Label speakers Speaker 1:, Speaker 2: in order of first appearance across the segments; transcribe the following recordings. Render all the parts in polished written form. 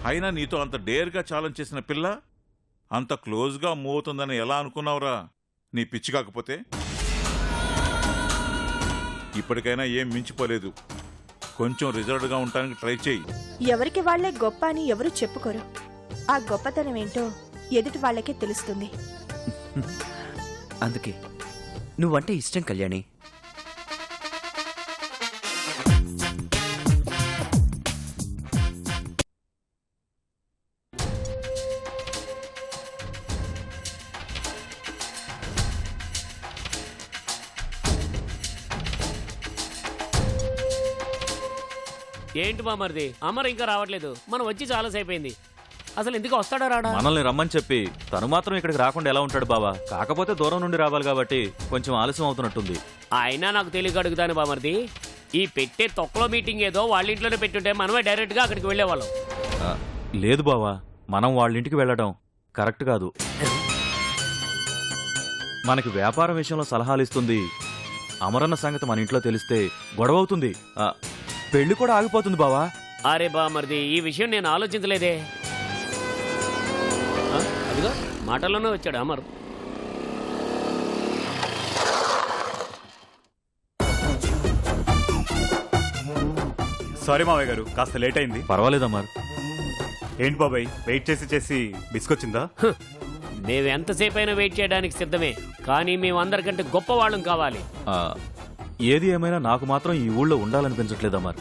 Speaker 1: అయినా నీతో అంత డేర్గా ఛాలెంజ్ చేసిన పిల్ల అంత క్లోజ్గా మూవ్ అవుతుందని ఎలా అనుకున్నావురా? నీ పిచ్చి కాకపోతే ఇప్పటికైనా ఏం మించిపోలేదు. కొంచెం రిజర్వ్డ్గా ఉండటానికి ట్రై చేయి.
Speaker 2: ఎవరికి వాళ్లే గొప్ప అని ఎవరు చెప్పుకోరు. ఆ గొప్పతనం ఏంటో ఎదుటి వాళ్ళకే తెలుస్తుంది.
Speaker 3: అందుకే నువ్వంటే ఇష్టం కళ్యాణి.
Speaker 4: ఏంటి బామర్ది, అమర్ ఇంకా రావట్లేదు? మనం వచ్చి చాలా సేపు అయింది. అసలు ఎందుకు వస్తాడా రాడా?
Speaker 5: మనల్ని రమ్మని చెప్పి తను మాత్రం ఇక్కడికి రాకుండా ఎలా ఉంటాడు బావా? కాకపోతే దూరం నుండి రావాలి కాబట్టి కొంచెం ఆలస్యం అవుతున్నట్టుంది.
Speaker 4: అయినా నాకు తెలియక అడుగుతాను బామర్ది, ఈ పెట్టే తొక్కలో మీటింగ్ ఏదో వాళ్ళ ఇంట్లోనే పెట్టుంటే మనమే డైరెక్ట్ గా అక్కడికి వెళ్లేవాళ్ళం.
Speaker 5: లేదు బావా, మనం వాళ్ళ ఇంటికి వెళ్ళడం కరెక్ట్ కాదు. మనకి వ్యాపారం విషయంలో సలహాలు ఇస్తుంది అమరన్న సంగతి మన ఇంట్లో తెలిస్తే గొడవ అవుతుంది, పెళ్లి కూడా ఆగిపోతుంది బావా.
Speaker 4: అరే బామర్ది, ఈ విషయం నేను ఆలోచించలేదే. అదిగో మాటల్లోనే వచ్చాడు అమర్.
Speaker 6: సారీ మావయ్య గారు, కాస్త లేట్ అయింది.
Speaker 5: పర్వాలేదు అమర్.
Speaker 6: ఏంటి బాబాయ్, వెయిట్ చేసి చేసి బిస్కొచ్చిందా?
Speaker 4: మేము ఎంతసేపు అయినా వెయిట్ చేయడానికి సిద్ధమే, కానీ మేము అందరికంటే గొప్ప వాళ్ళం కావాలి.
Speaker 5: ఏది ఏమైనా నాకు మాత్రం ఈ ఊళ్ళో ఉండాలనిపించట్లేదు అమర్.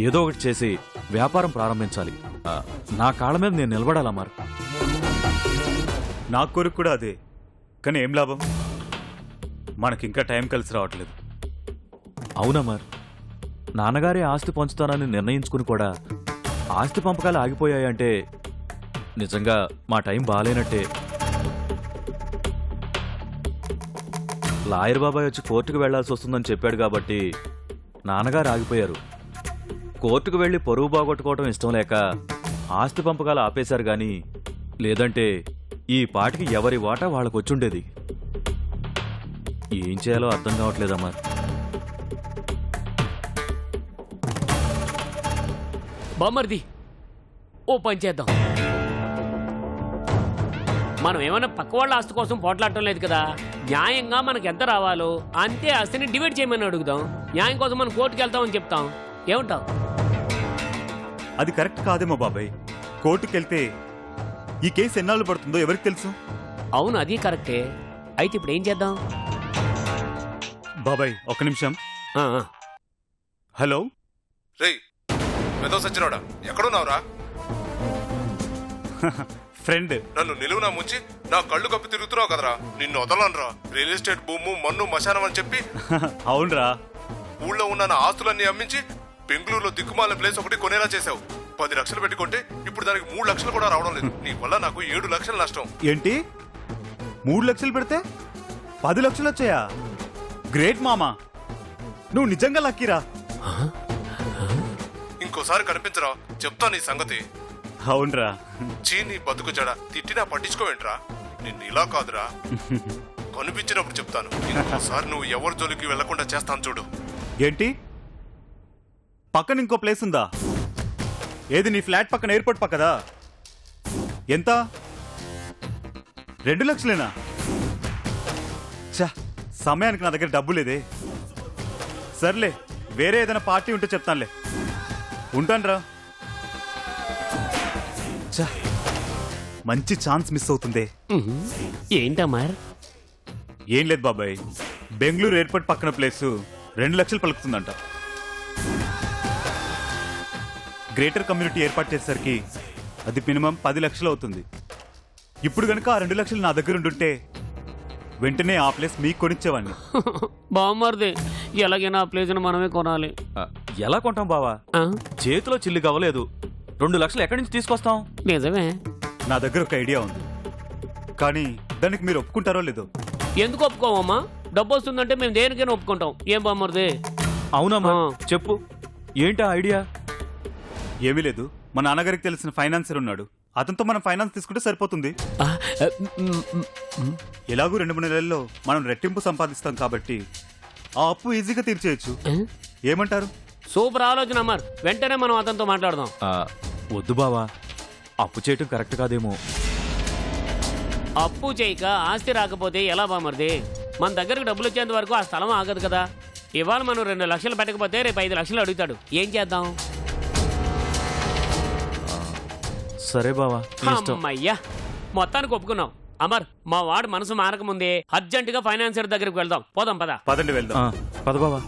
Speaker 5: ఏదో ఒకటి చేసి వ్యాపారం ప్రారంభించాలి. నా కాళ్ళ మీద నేను నిలబడాలి అమర్.
Speaker 6: నా కోరిక కూడా అదే, కానీ ఏం లాభం? మనకింకా టైం కలిసి రావట్లేదు.
Speaker 5: అవునమర్, నాన్నగారే ఆస్తి పంచుతానని నిర్ణయించుకుని కూడా ఆస్తి పంపకాలు ఆగిపోయాయంటే నిజంగా మా టైం బాగాలేనట్టే. లాయర్ బాబాయ్ వచ్చి కోర్టుకు వెళ్లాల్సి వస్తుందని చెప్పాడు కాబట్టి నాన్నగారు ఆగిపోయారు. కోర్టుకు వెళ్లి పరువు బాగొట్టుకోవడం ఇష్టం లేక ఆస్తి పంపకాలు ఆపేశారు గాని లేదంటే ఈ పాటికి ఎవరి వాటా వాళ్ళకు వచ్చుండేది. ఏం చేయాలో అర్థం కావట్లేదమ్మా.
Speaker 4: బామర్ది, ఓ పని చేద్దాం. మనం ఏమైనా పక్క వాళ్ళ ఆస్తి కోసం పోట్లాడటం లేదు కదా. న్యాయంగా మనకు ఎంత రావాలో అంతే ఆస్తిని డివైడ్ చేయమని అడుగుదాం. న్యాయం కోసం మనం కోర్టుకు వెళ్తామని చెప్తాం. ఏమంటావు?
Speaker 6: అది కరెక్ట్ కాదేమో బాబాయ్. కోర్టుకెళ్తే ఈ కేసు ఎన్నాళ్ళు పడుతుందో ఎవరికి తెలుసు?
Speaker 4: అవును, అది కరెక్టే. అయితే ఇప్పుడు ఏం చేద్దాం?
Speaker 6: బాబాయ్ ఒక్క నిమిషం. హలో
Speaker 7: రేయ్, మెదో సచ్చినోడా, ఎక్కడున్నావురా?
Speaker 6: ఫ్రెండ్,
Speaker 7: నన్ను నిలువునా ముంచి నా కళ్ళు కప్పి తిరుగుతున్నావు కదరా. నిన్ను వదలనరా. రియల్ ఎస్టేట్ భూము మన్ను మశానం అని చెప్పి
Speaker 6: అవునరా,
Speaker 7: ఊళ్ళో ఉన్న నా ఆస్తులన్నీ అమ్మించి బెంగళూరులో దిక్కుమాల ప్లేస్ ఒకటి కొనేలా చేశావు. 10 లక్షలు పెట్టుకుంటే ఇప్పుడు దానికి 3 లక్షలు కూడా రావడం లేదు. నీ వల్ల నాకు 7 లక్షలు నష్టం.
Speaker 6: ఏంటి 3 లక్షలు పెడితే 10 లక్షలు వచ్చాయా? గ్రేట్ మామా, నువ్వు నిజంగా లక్కీరా.
Speaker 7: ఇంకోసారి కనిపించరా, చెప్తా నీ సంగతి.
Speaker 6: అవునరా.
Speaker 7: చీ, నీ బతుకు జడ. తిట్టినా పట్టించుకోవేంట్రా? నిన్ను ఇలా కాదురా, కనిపించినప్పుడు చెప్తాను. ఇంకోసారి నువ్వు ఎవరి జోలికి వెళ్లకుండా చేస్తాను చూడు.
Speaker 6: ఏంటి, పక్కన ఇంకో ప్లేస్ ఉందా? ఏది, నీ ఫ్లాట్ పక్కన ఎయిర్పోర్ట్ పక్కదా? ఎంత? 2 లక్షలేనా? చా, సమయానికి నా దగ్గర డబ్బు లేదే. సర్లే, వేరే ఏదైనా పార్టీ ఉంటే చెప్తానులే. ఉంటానురా. చా, మంచి ఛాన్స్ మిస్ అవుతుందే.
Speaker 4: ఏంటమ్మార్?
Speaker 6: ఏం లేదు బాబాయ్, బెంగళూరు ఎయిర్పోర్ట్ పక్కన ప్లేసు 2 లక్షలు పలుకుతుందంట. గ్రేటర్ కమ్యూనిటీ ఏర్పాటు చేసేసరికి అది మినిమం 10 లక్షలు అవుతుంది. ఇప్పుడు గనుక ఆ 2 లక్షలు నా దగ్గర ఉండుంటే వెంటనే ఆ ప్లేస్ మీకు కొనిచ్చేవాడిని.
Speaker 4: బామ్మర్ది, ఎలాగైనా ఆ ప్లేస్ మనమే కొనాలి.
Speaker 5: ఎలా కొంటాం బావా? చేతిలో చిల్లి కావలేదు. 2 లక్షలు ఎక్కడి నుంచి తీసుకొస్తాం?
Speaker 4: నిజమే.
Speaker 6: నా దగ్గర ఒక ఐడియా ఉంది, కానీ దానికి మీరు ఒప్పుకుంటారో లేదో.
Speaker 4: ఎందుకు ఒప్పుకోమమ్మా? డబ్బు వస్తుందంటే మేము దేనికైనా ఒప్పుకుంటాం. ఏం బామ్మర్ది?
Speaker 5: అవునమ్మా, చెప్పు, ఏంటి ఐడియా?
Speaker 6: ఏమీ లేదు, మా నాన్నగారికి తెలిసిన ఫైనాన్సర్ ఉన్నాడు. అతనితో మనం ఫైనాన్స్ తీసుకుంటే సరిపోతుంది. ఎలాగూ 2-3 నెలల్లో మనం రెట్టింపు సంపాదిస్తాం కాబట్టి ఆ అప్పు ఈజీగా తీర్చేయచ్చు. ఏమంటారు?
Speaker 4: సూపర్ ఆలోచన అమ్మర్. వెంటనే మనం అతనితో మాట్లాడదాం.
Speaker 5: వద్దు బావా, అప్పు చేయటం కరెక్ట్ కాదేమో.
Speaker 4: అప్పు చేయక ఆస్తి రాకపోతే ఎలా బామర్ది? మన దగ్గరకు డబ్బులు వచ్చేంత వరకు ఆ స్థలం ఆగదు కదా. ఇవాళ మనం 2 లక్షలు పెట్టకపోతే రేపు 5 లక్షలు అడుగుతాడు. ఏం చేద్దాం?
Speaker 5: సరే బావా, నీ ఇష్టం.
Speaker 4: అమ్మయ్యా, మొత్తానికి ఒప్పుకున్నాం. అమర్, మా వాడు మనసు మారకముందే అర్జెంటుగా ఫైనాన్సర్ దగ్గరికి వెళ్దాం. పోదాం పద.
Speaker 6: పదండి వెళ్దాం.
Speaker 5: పద బావా.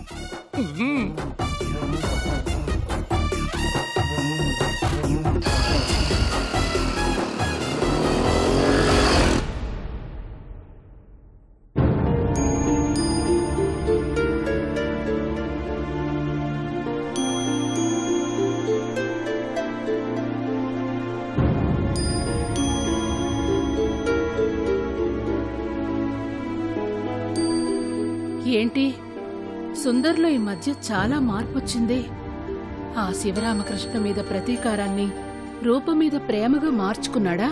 Speaker 8: ఏంటి సుందర్లో ఈ మధ్య చాలా మార్పొచ్చింది. ఆ శివరామకృష్ణ మీద ప్రతీకారాన్ని రూప మీద ప్రేమగా మార్చుకున్నాడా?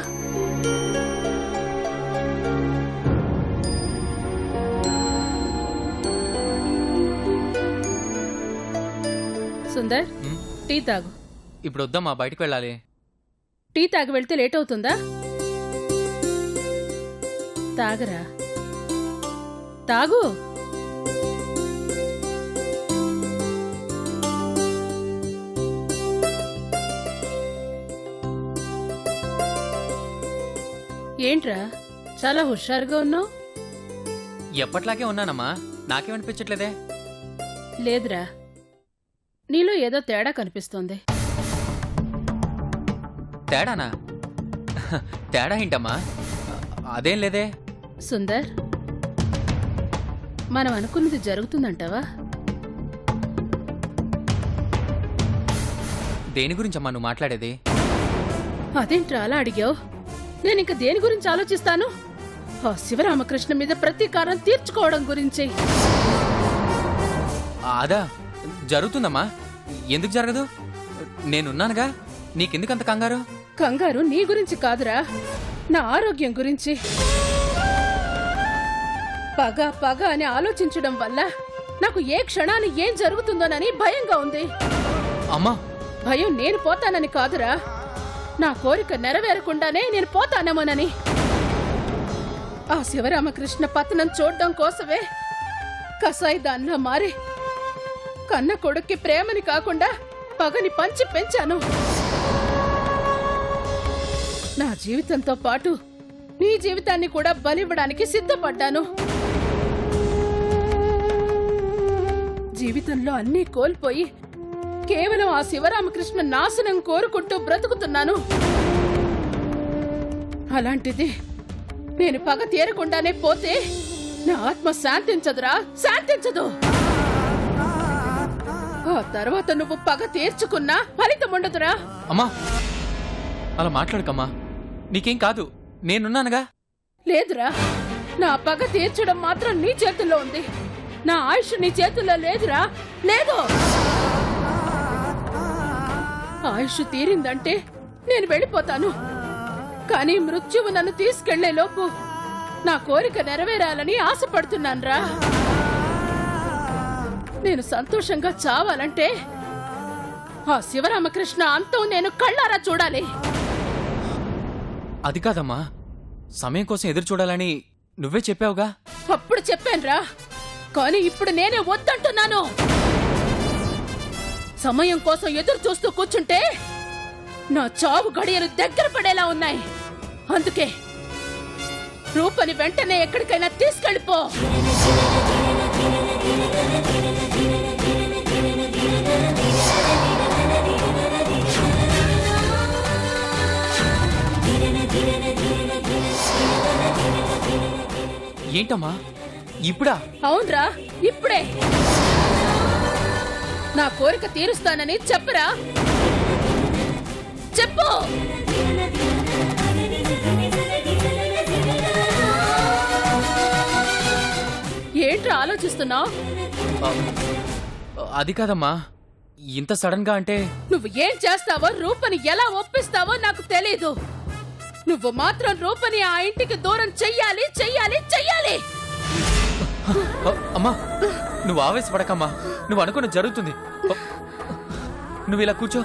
Speaker 8: సుందర్, టీ తాగు.
Speaker 9: ఇప్పుడు వద్దామా, బయటికి వెళ్ళాలి.
Speaker 8: టీ తాగి వెళ్తే లేట్ అవుతుందా? తాగరా, తాగు. ఏంట్రా చాలా హుషారుగా ఉన్నావు?
Speaker 9: ఎప్పట్లాగే ఉన్నానమ్మా, నాకేమనిపించట్లేదే.
Speaker 8: లేదురా, నీలో ఏదో తేడా కనిపిస్తోంది.
Speaker 9: తేడానా? తేడా ఏంటమ్మా? అదేం లేదే.
Speaker 8: సుందర్, మనం అనుకున్నది జరుగుతుందంటావా?
Speaker 9: దేని గురించమ్మా నువ్వు మాట్లాడేది?
Speaker 8: అదేంట్రా అలా అడిగావు? నేనింక దేని గురించి ఆలోచిస్తాను? ఆ శివరామకృష్ణ మీద ప్రతీకారం తీర్చుకోవడం గురించి.
Speaker 9: అదా జరుగుతుందమ్మా, ఎందుకు జరగదు? నేనున్నానుగా, నీకెందుకంత కంగారు?
Speaker 8: కంగారు నీ గురించి కాదురా, నా ఆరోగ్యం గురించి. పగ పగ అని ఆలోచించడం వల్ల నాకు ఏ క్షణాన ఏం జరుగుతుందోనని భయంగా ఉంది.
Speaker 9: అమ్మా,
Speaker 8: భయం నేను పోతానని కాదురా, నా కోరిక నెరవేరకుండానే నేను పోతానేమోనని. ఆ శివరామకృష్ణ పతనం చూడడం కోసమే కసాయి దానిలా మారి కన్న కొడుక్కి ప్రేమని కాకుండా పగని పంచి పెంచాను. నా జీవితంతో పాటు నీ జీవితాన్ని కూడా బలివ్వడానికి సిద్ధపడ్డాను. జీవితంలో అన్నీ కోల్పోయి కేవలం ఆ శివరామకృష్ణ నాశనం కోరుకుంటూ బ్రతుకుతున్నాను. అలాంటిది నేను పగ తీరకుండానే పోతే నా ఆత్మ శాంతించదురా, శాంతించదు. ఆ తర్వాత నువ్వు పగ తీర్చుకున్నా ఫలితం ఉండదురా.
Speaker 9: అమ్మా అలా మాట్లాడకమ్మా, నీకేం కాదు, నేనున్నానుగా.
Speaker 8: లేదురా, నా పగ తీర్చడం మాత్రం నీ చేతుల్లో ఉంది. నా ఆయుష్ నీ చేతుల్లో లేదురా, లేదు. ఆయుష్ తీరిందంటే నేను వెళ్ళిపోతాను. కానీ మృత్యువు నన్ను తీసుకెళ్లే లోపు నా కోరిక నెరవేరాలని ఆశపడుతున్నాన్రా. నేను సంతోషంగా చావాలంటే ఆ శివరామకృష్ణ అంతం నేను కళ్ళారా చూడాలి.
Speaker 9: అది కాదమ్మా, సమయం కోసం ఎదురు చూడాలని నువ్వే చెప్పావుగా.
Speaker 8: అప్పుడు చెప్పానురా, కానీ ఇప్పుడు నేనే వద్దంటున్నాను. సమయం కోసం ఎదురు చూస్తూ కూర్చుంటే నా చావు గడియలు దగ్గర పడేలా ఉన్నాయి. అందుకే రూపని వెంటనే ఎక్కడికైనా తీసుకెళ్ళిపో.
Speaker 9: ఏంటమ్మా ఇప్పుడా?
Speaker 8: అవునరా, ఇప్పుడే. నా కోరిక తీరుస్తానని చెప్పరా, చెప్పు. ఏంట్రా ఆలోచిస్తున్నావు?
Speaker 9: అది కాదమ్మా, ఇంత సడన్ గా అంటే.
Speaker 8: నువ్వు ఏం చేస్తావో, రూపని ఎలా ఒప్పిస్తావో నాకు తెలీదు. నువ్వు మాత్రం రూపని ఆ ఇంటికి దూరం చెయ్యాలి, చెయ్యాలి, చెయ్యాలి.
Speaker 9: అమ్మా నువ్వు ఆవేశపడకమ్మా, నువ్వు అనుకున్న జరుగుతుంది. నువ్వు ఇలా కూర్చో.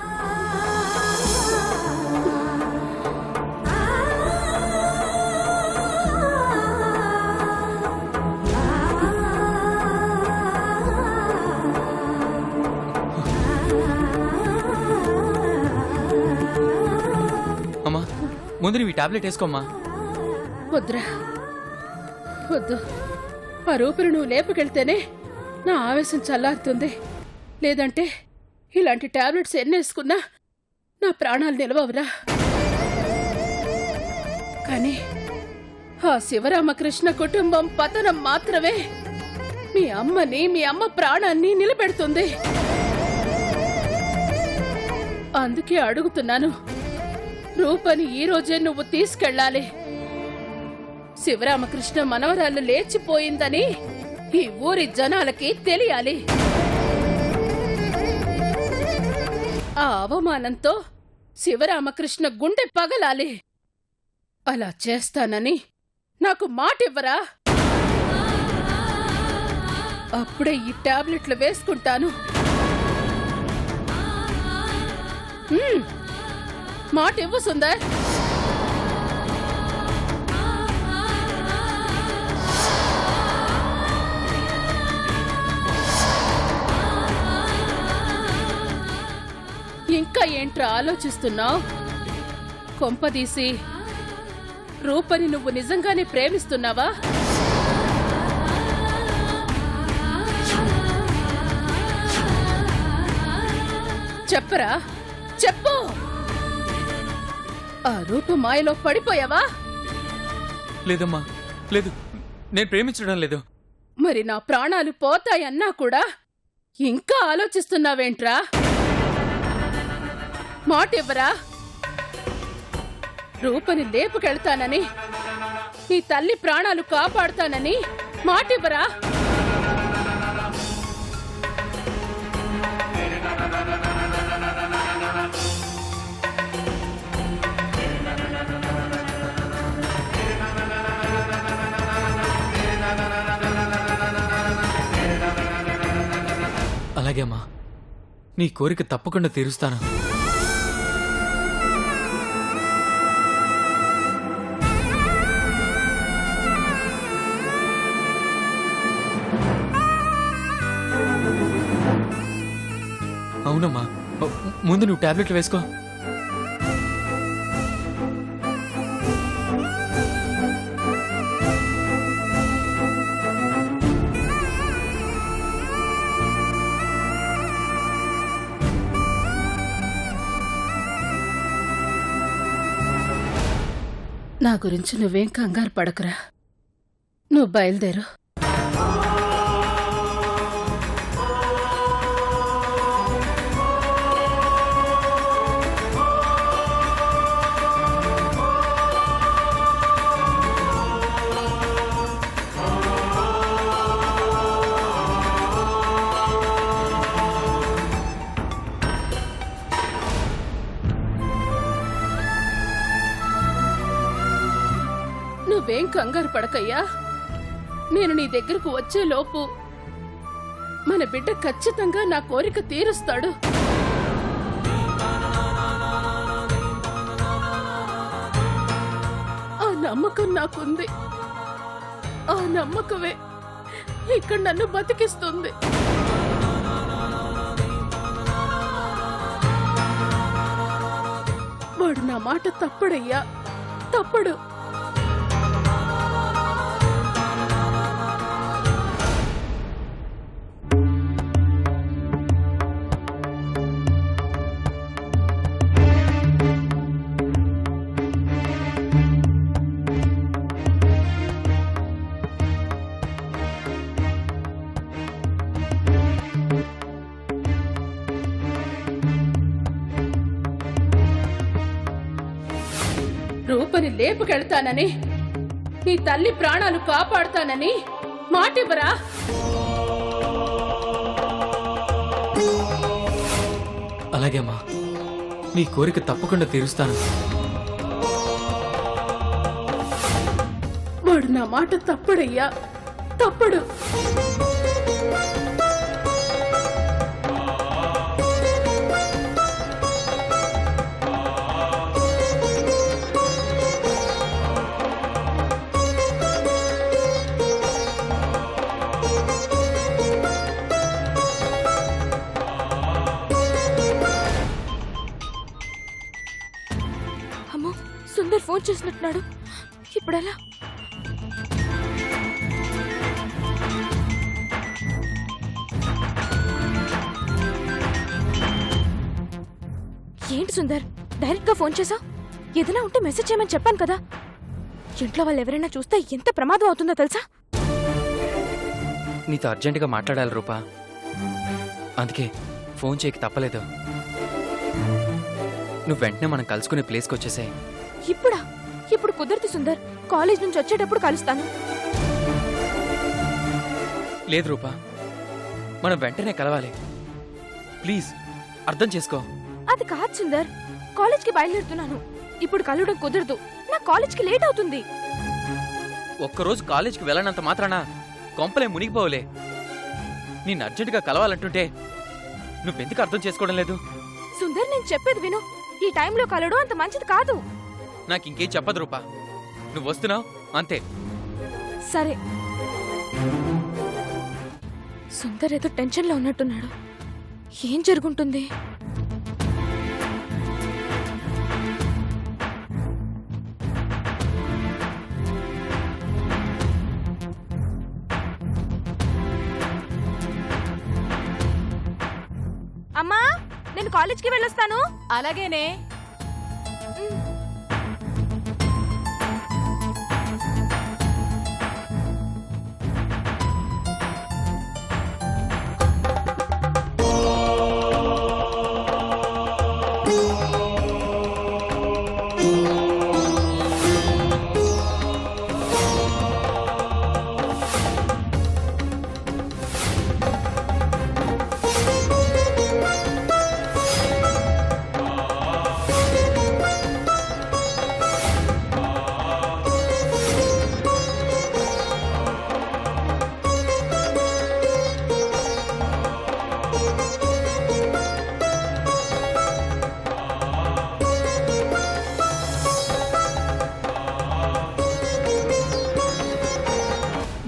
Speaker 9: అమ్మా ముందు నువ్వు ఈ టాబ్లెట్ వేసుకోమ్మా.
Speaker 8: వద్దురా వద్దు. ఆ రూపుని నువ్వు లేపుకెళ్తేనే నా ఆవేశం చల్లారుతుంది. లేదంటే ఇలాంటి టాబ్లెట్స్ ఎన్నేసుకున్నా నా ప్రాణాలు నిలవవురా. కానీ ఆ శివరామకృష్ణ కుటుంబం పతనం మాత్రమే మీ అమ్మని, మీ అమ్మ ప్రాణాన్ని నిలబెడుతుంది. అందుకే అడుగుతున్నాను, రూపని ఈ రోజే నువ్వు తీసుకెళ్ళాలి. శివరామకృష్ణ మనవరాలు లేచిపోయిందని ఈ ఊరి జనాలకి తెలియాలి. ఆ అవమానంతో శివరామకృష్ణ గుండె పగలాలి. అలా చేస్తానని నాకు మాటివ్వరా? అప్పుడే ఈ టాబ్లెట్లు వేసుకుంటాను. మాటివ్వు సుందర్. ఇంకా ఏంట్రా ఆలోచిస్తున్నావు? కొంపదీసి రూపని నువ్వు నిజంగానే ప్రేమిస్తున్నావా? చెప్పరా, చెప్పు. ఆ రూప మాయలో పడిపోయావా?
Speaker 9: లేదమ్మా, లేదు, నేను ప్రేమించడం లేదు.
Speaker 8: మరి నా ప్రాణాలు పోతాయన్నా కూడా ఇంకా ఆలోచిస్తున్నావేంట్రా? మాటివ్వరా? రూపని లేపుకెళ్తానని, నీ తల్లి ప్రాణాలు కాపాడుతానని మాటివ్వరా?
Speaker 9: అలాగే అమ్మా, నీ కోరిక తప్పకుండా తీరుస్తాను. అవునమ్మా, ముందు నువ్వు టాబ్లెట్లు వేసుకో.
Speaker 8: నా గురించి నువ్వేం కంగారు పడకురా. నువ్వు బయలుదేరు. నువ్వేం కంగారు పడకయ్యా. నేను నీ దగ్గరకు వచ్చేలోపు మన బిడ్డ ఖచ్చితంగా నా కోరిక తీరుస్తాడు. ఆ నమ్మకం నాకుంది. ఆ నమ్మకమే ఇక్కడ నన్ను బతికిస్తుంది. వాడు నా మాట తప్పడయ్యా, తప్పడు. రూపని లేపుకెళ్తానని, నీ తల్లి ప్రాణాలు కాపాడుతానని మాటివ్వరా?
Speaker 9: అలాగే అమ్మా, నీ కోరిక తప్పకుండా తీరుస్తాను.
Speaker 8: వాడు నా మాట తప్పడయ్యా, తప్పడు.
Speaker 2: అమ్మో సుందర్ ఫోన్ చేసినట్టున్నాడు. ఇప్పుడెలా? ఏంటి సుందర్ డైరెక్ట్ గా ఫోన్ చేసావు? ఏదైనా ఉంటే మెసేజ్ చేయమని చెప్పాను కదా. ఇంట్లో వాళ్ళు ఎవరైనా చూస్తే ఎంత ప్రమాదం అవుతుందో తెలుసా?
Speaker 9: నీతో అర్జెంటుగా మాట్లాడాలి రూపా, అందుకే ఫోన్ చేయక తప్పలేదు. నువ్వు వెంటనే మనం కలుసుకునే ప్లేస్కి వచ్చేసాయి.
Speaker 2: ఇప్పుడా? ఇప్పుడు కుదరదు సుందర్, కాలేజ్ నుంచి వచ్చేటప్పుడు కలుస్తాను.
Speaker 9: లేదు రూపా, మనం వెంటనే కలవాలి. ప్లీజ్ అర్థం చేసుకో.
Speaker 2: అది కాదు సుందర్, కాలేజ్కి బయలుదేరుతున్నాను. ఇప్పుడు కలవడం కుదరదు, నా కాలేజ్కి లేట్ అవుతుంది.
Speaker 9: ఒక్కరోజు కాలేజ్కి వెళ్ళనంత మాత్రాన కొంపలే మునిగిపోవలే. నేను అర్జెంటుగా కలవాలంటుంటే నువ్వెందుకు అర్థం చేసుకోవడం లేదు?
Speaker 2: సుందర్ నేను చెప్పేది విను, ఈ టైంలో కలవడం అంత మంచిది కాదు.
Speaker 9: నాకు ఇంకేం చెప్పదు రూపా, నువ్వు వస్తున్నావు అంతే.
Speaker 2: సరే. సుందర్ ఏదో టెన్షన్లో ఉన్నట్టున్నాడు. ఏం జరుగుంటుంది? అమ్మా, నేను కాలేజ్కి వెళ్ళొస్తాను.
Speaker 8: అలాగేనే.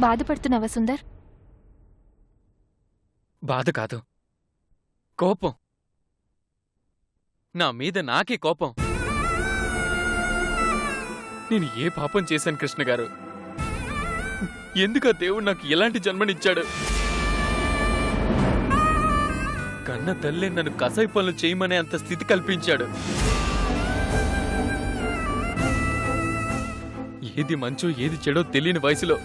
Speaker 2: బాధపడుతున్నావా సుందర్?
Speaker 9: బాధ కాదు, కోపం. నా మీద నాకే కోపం. నేను ఏ పాపం చేశాను కృష్ణ గారు? ఎందుకు ఆ దేవుడు నాకు ఎలాంటి జన్మనిచ్చాడు? కన్న తల్లి నన్ను కసాయి పనులు చేయమనే అంత స్థితి కల్పించాడు. ఏది మంచో ఏది చెడో తెలియని వయసులో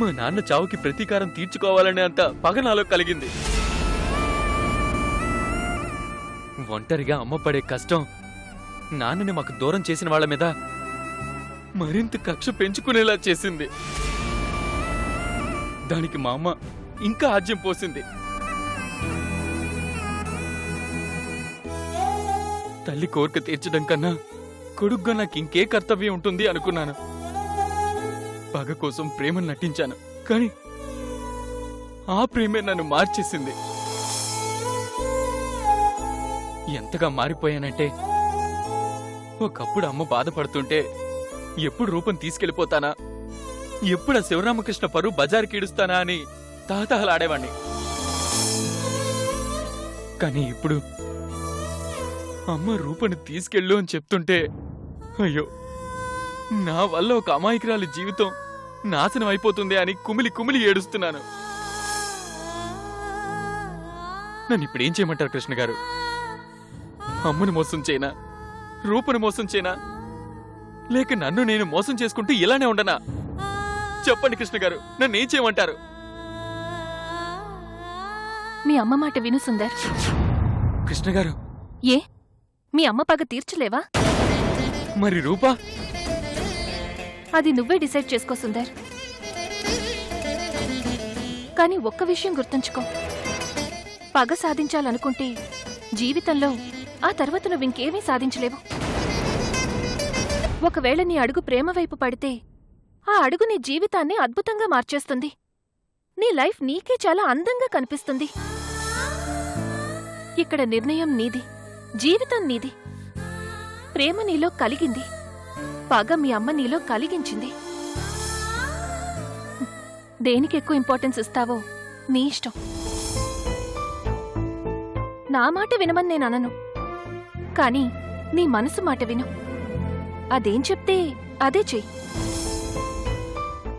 Speaker 9: మా నాన్న చావుకి ప్రతీకారం తీర్చుకోవాలనే అంత పగ నాలో కలిగింది. ఒంటరిగా అమ్మ పడే కష్టం నాన్నని మాకు దూరం చేసిన వాళ్ళ మీద మరింత కక్ష పెంచుకునేలా చేసింది. దానికి మా అమ్మ ఇంకా ఆజ్యం పోసింది. తల్లి కోరిక తీర్చడం కన్నా కొడుగ్గా నాకు ఇంకే కర్తవ్యం ఉంటుంది అనుకున్నాను. పగ కోసం ప్రేమను నటించాను, కానీ ఆ ప్రేమే నన్ను మార్చేసింది. ఎంతగా మారిపోయానంటే ఒకప్పుడు అమ్మ బాధపడుతుంటే ఎప్పుడు రూపం తీసుకెళ్లిపోతానా, ఎప్పుడు ఆ శివరామకృష్ణ పరువు బజారుకి ఈడుస్తానా అని తాతహలాడేవాణ్ణి. కానీ ఇప్పుడు అమ్మ రూపని తీసుకెళ్ళు అని చెప్తుంటే అయ్యో, నా వల్ల ఒక అమాయకురాలి జీవితం నాశనం అయిపోతుంది అని కుమిలి కుమిలి ఏడుస్తున్నాను. నన్ను ఇప్పుడేం చేయమంటారు కృష్ణ గారు? అమ్మను మోసం చేయనా, రూపను మోసం చేయనా, లేక నన్ను నేను మోసం చేసుకుంటూ ఇలానే ఉండనా? చెప్పండి కృష్ణ గారు, నన్ను ఏం చేయమంటారు?
Speaker 2: మీ అమ్మ మాట విను సుందర్.
Speaker 9: కృష్ణ గారు,
Speaker 2: ఏ మీ అమ్మ పగ తీర్చలేవా?
Speaker 9: మరి రూపా?
Speaker 2: అది నువ్వే డిసైడ్ చేసుకో సుందర్. కానీ ఒక్క విషయం గుర్తుంచుకో, పగ సాధించాలనుకుంటే జీవితంలో ఆ తర్వాత నువ్వు ఇంకేమీ సాధించలేవు. ఒకవేళ నీ అడుగు ప్రేమ వైపు పడితే ఆ అడుగు నీ జీవితాన్ని అద్భుతంగా మార్చేస్తుంది. నీ లైఫ్ నీకే చాలా అందంగా కనిపిస్తుంది. ఇక్కడ నిర్ణయం నీది, జీవితం నీది. ప్రేమ నీలో కలిగింది, పగ మీ అమ్మ నీలో కలిగించింది. దేనికి ఎక్కువ ఇంపార్టెన్స్ ఇస్తావో నీ ఇష్టం. నా మాట వినమని నేను అనను, కానీ నీ మనసు మాట విను. అదేం చెప్తే అదే చెయ్యి.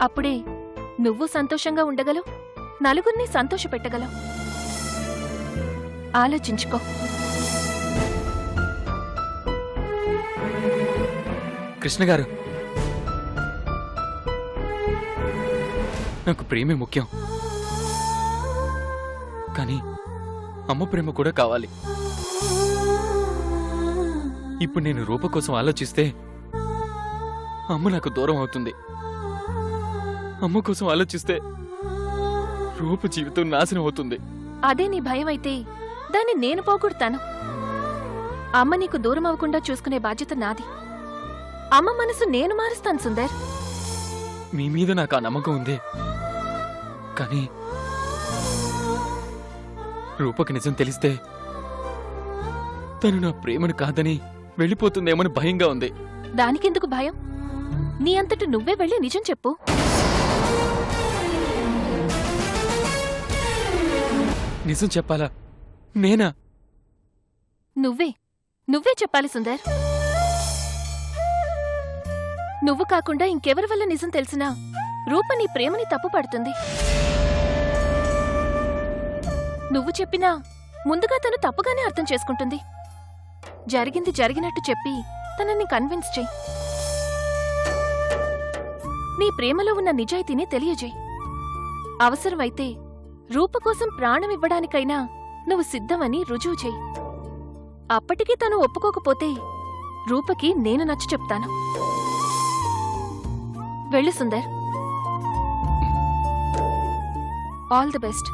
Speaker 2: అప్పుడే నువ్వు సంతోషంగా ఉండగలవు, నలుగురిని సంతోషపెట్టగలవు. ఆలోచించుకో.
Speaker 9: కృష్ణ గారు, నాకు ప్రేమే ముఖ్యం, కానీ అమ్మ ప్రేమ కూడా కావాలి. ఇప్పుడు నేను రూప కోసం ఆలోచిస్తే అమ్మ నాకు దూరం అవుతుంది. అమ్మ కోసం ఆలోచిస్తే రూప జీవితం నాశనం అవుతుంది.
Speaker 2: అదే నీ భయం అయితే దాన్ని నేను పోగొడతాను. అమ్మ నీకు దూరం అవ్వకుండా చూసుకునే బాధ్యత నాది. అమ్మ మనసు నేను మారుస్తాను సుందర్.
Speaker 9: మీ మీద నాకు ఆ నమ్మకం ఉంది, కానీ రూపకి నిజం తెలిస్తే తను నా ప్రేమను కాదని వెళ్ళిపోతుందేమని భయంగా ఉంది.
Speaker 2: దానికెందుకు భయం? నీ అంతటి నువ్వే వెళ్ళి నిజం చెప్పు.
Speaker 9: నిజం చెప్పాలా? నేనా?
Speaker 2: నువ్వే చెప్పాలి సుందర్. నువ్వు కాకుండా ఇంకెవరి వల్ల నిజం తెలిసినా రూప నీ ప్రేమని తప్పుపడుతుంది. నువ్వు చెప్పినా ముందుగా తను తప్పుగానే అర్థం చేసుకుంటుంది. జరిగింది జరిగినట్టు చెప్పి తనని కన్విన్స్ చెయ్యి. నీ ప్రేమలో ఉన్న నిజాయితీని తెలియజేయి. అవసరమైతే రూప కోసం ప్రాణం ఇవ్వడానికైనా నువ్వు సిద్ధమని రుజువు చెయ్యి. అప్పటికీ తను ఒప్పుకోకపోతే రూపకి నేను నచ్చ చెప్తాను. వెళ్ళు సుందర్. All the best.